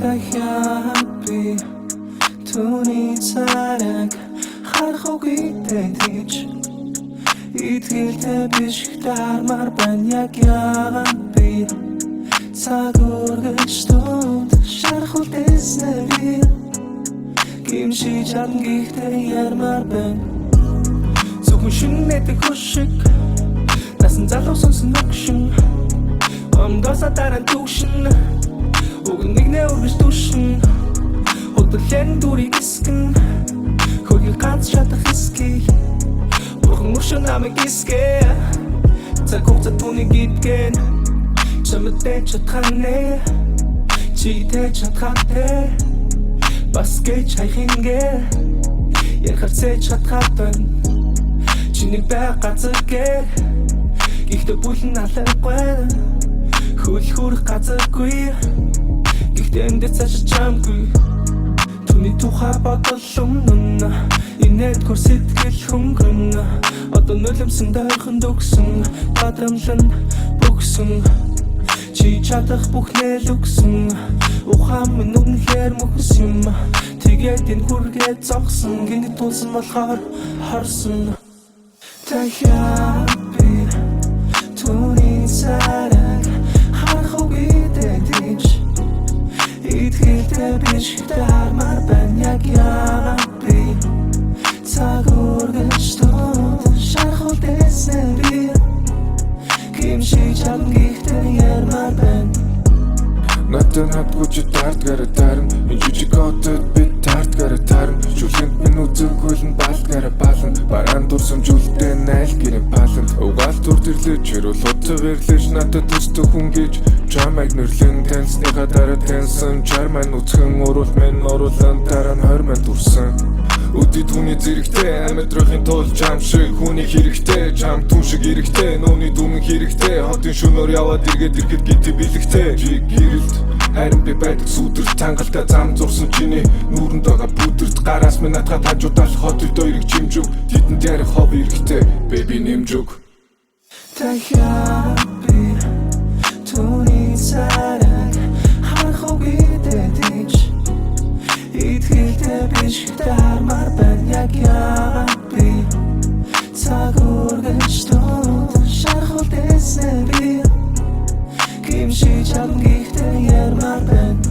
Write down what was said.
Таяпи түүний царайг харах үгүйтэй тэгж итгэлтэй биш дармаар байна яг яагаад би цаг үргэлж дунд шарах үлдээснэ би гимшиж чадна гэхдээ ярмаар байна зөвхөн шинэдэг хөшиг насан залуу сонсон өгшин омдоса дараа түгшин уг нэгнээ үргэлж түшин хөдлөн дүрийг искэн хөлийг ганц шатах эсгий бурхан мөршин намайг искэ цаг хугацаа түүнийг идгэн чамтай чадханэ читэй чадхатай бас гэж хайхингээ ярихаар цэж чадхаад байна чиний байх газар гээ гэхдээ бүлэн алахгүй хөл хүрэх газаргүй гэхдээ эндээ цааш чамгүй түүний тухай бодол өмнө инээдгүй сэтгэл хөнгөн одоо нулимсэн дайхан дөгсөн бадамлан бүгсэн чи чадах бүхнээ л өгсөн ухаан минь үнэхээр мөхс юм тэгээд энэ хүргээд зогсон гинт тулсан болохоор харсан Таяпи түүний царайг харах үгүйтэй тэгж итгэлтэй биш дармаар байна яг яагаад би цаг үргэлж дунд шарах үлдээснэ би гимшиж чадна гэхдээ ярмаар байна Надад хатгууч тартгаараа таарна энэ жижиг хотод би тартгаараа таарна шүлгэнд минь үзэггүй л балтгаараа бална бараан дурсамжуулалттай найл гэрэн пална угаал тур төрлөж хэрүүл утсаа вэрлэж надад төстө хүн гэж чамайг нэрлэн таньсныхаа дараа таньсан чар маань үцхэн уруул минь уруулан дараа нь 20 мань дүрсэн Өдий түүний зэрэгтэй амьдрахын тулд чам шиг хүний хэрэгтэй чам түн шиг хэрэгтэй нууны дүмэн хэрэгтэй хотын шөнөөр яваад иргэд гитэ бэлэгтэй жиг гэрэлт харин би байдаг сүдэрт тангалтай зам зурсан чиний нүүрэнд байгаа бүдэрт гараас минь надад хажуудаал хотод хоёрыг чимжүг тэдэнд ярих хов хэрэгтэй baby нэмжүг Таяпи түүний царайг харах үгүйтэй тэгж итгэлтэй биш дармаар байна яг яагаад би цаг үргэлж дунд шарах үлдээснэ би гимшиж чадна гэхдээ ярмаар байна